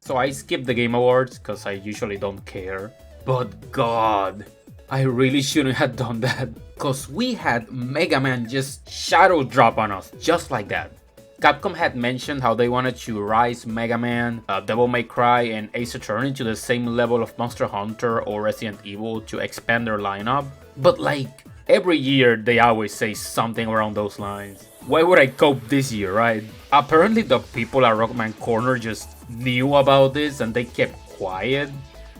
So I skipped the Game Awards cause I usually don't care. But god, I really shouldn't have done that. Cause we had Mega Man just shadow drop on us, just like that. Capcom had mentioned how they wanted to rise Mega Man, Devil May Cry, and Ace Attorney to the same level of Monster Hunter or Resident Evil to expand their lineup. But like, every year they always say something around those lines. Why would I cope this year, right? Apparently the people at Rockman Corner just knew about this and they kept quiet.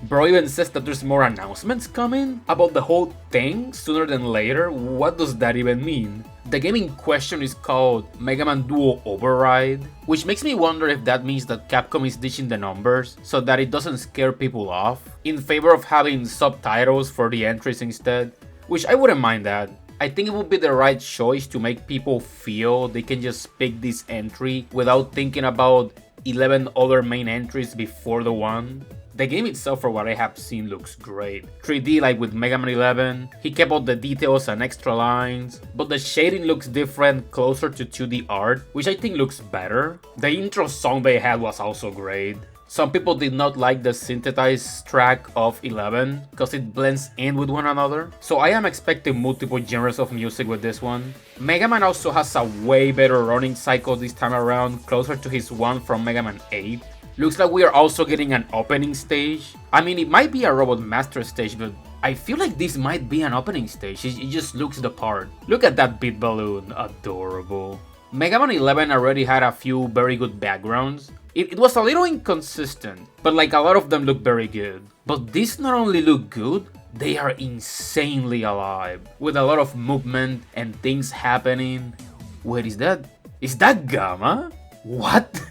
Bro even says that there's more announcements coming about the whole thing sooner than later. What does that even mean? The game in question is called Mega Man Duo Override, which makes me wonder if that means that Capcom is ditching the numbers so that it doesn't scare people off, in favor of having subtitles for the entries instead, which I wouldn't mind that. I think it would be the right choice to make people feel they can just pick this entry without thinking about 11 other main entries before the one. The game itself, for what I have seen, looks great. 3D like with Mega Man 11, he kept all the details and extra lines, but the shading looks different, closer to 2D art, which I think looks better. The intro song they had was also great. Some people did not like the synthesized track of 11, cause it blends in with one another, so I am expecting multiple genres of music with this one. Mega Man also has a way better running cycle this time around, closer to his one from Mega Man 8. Looks like we are also getting an opening stage. I mean, it might be a Robot Master stage, but I feel like this might be an opening stage. It just looks the part. Look at that beat balloon, adorable. Mega Man 11 already had a few very good backgrounds. It was a little inconsistent, but like a lot of them look very good. But these not only look good, they are insanely alive, with a lot of movement and things happening. Wait, is that Gamma? What?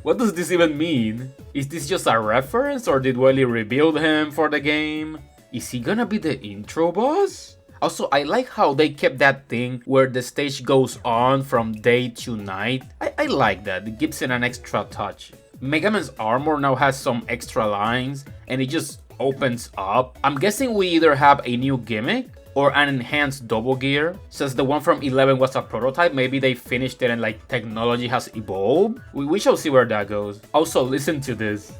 What does this even mean? Is this just a reference, or did Wily rebuild him for the game? Is he gonna be the intro boss? Also, I like how they kept that thing where the stage goes on from day to night. I like that, it gives it an extra touch. Mega Man's armor now has some extra lines, and it just opens up. I'm guessing we either have a new gimmick or an enhanced double gear. Since the one from 11 was a prototype, maybe they finished it and like technology has evolved. We shall see where that goes. Also, listen to this.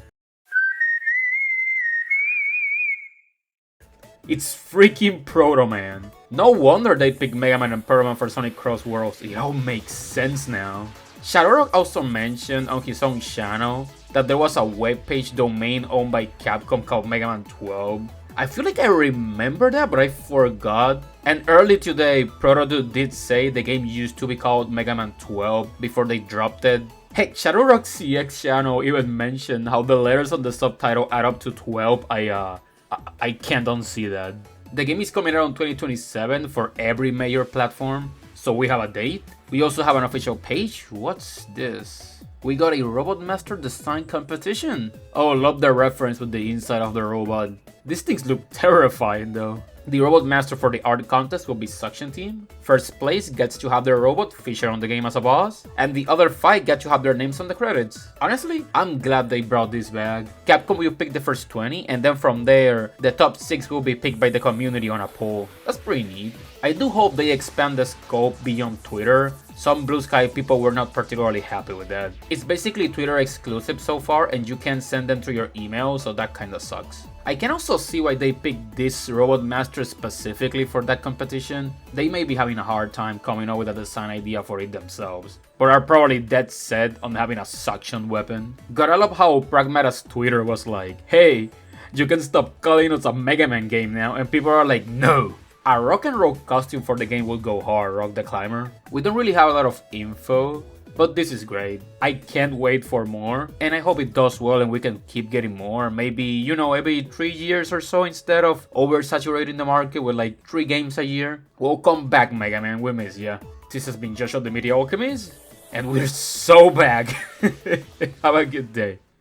It's freaking Proto Man. No wonder they picked Mega Man and Proto Man for Sonic Cross Worlds. It all makes sense now. Shadowrock also mentioned on his own channel that there was a webpage domain owned by Capcom called Mega Man 12. I feel like I remember that, but I forgot. And early today, Protodude did say the game used to be called Mega Man 12 before they dropped it. Heck, Shadowrock's CX channel even mentioned how the letters on the subtitle add up to 12. I can't unsee that. The game is coming out in 2027 for every major platform, so we have a date. We also have an official page. What's this? We got a Robot Master design competition. Oh, love the reference with the inside of the robot. These things look terrifying though. The Robot Master for the art contest will be Suction Team. First place gets to have their robot featured on the game as a boss, and the other 5 get to have their names on the credits. Honestly, I'm glad they brought this back. Capcom will pick the first 20, and then from there, the top 6 will be picked by the community on a poll. That's pretty neat. I do hope they expand the scope beyond Twitter. Some Blue Sky people were not particularly happy with that. It's basically Twitter exclusive so far, and you can't send them to your email, so that kinda sucks. I can also see why they picked this Robot Master specifically for that competition. They may be having a hard time coming up with a design idea for it themselves, but are probably dead set on having a suction weapon. Gotta love how Pragmata's Twitter was like, hey, you can stop calling us a Mega Man game now, and people are like, no. A rock and roll costume for the game will go hard, Rock the Climber. We don't really have a lot of info, but this is great. I can't wait for more, and I hope it does well and we can keep getting more. Maybe, you know, every 3 years or so instead of oversaturating the market with like 3 games a year. Welcome back, Mega Man, we miss ya. This has been Joshua the Media Alchemist, and we're so back. Have a good day.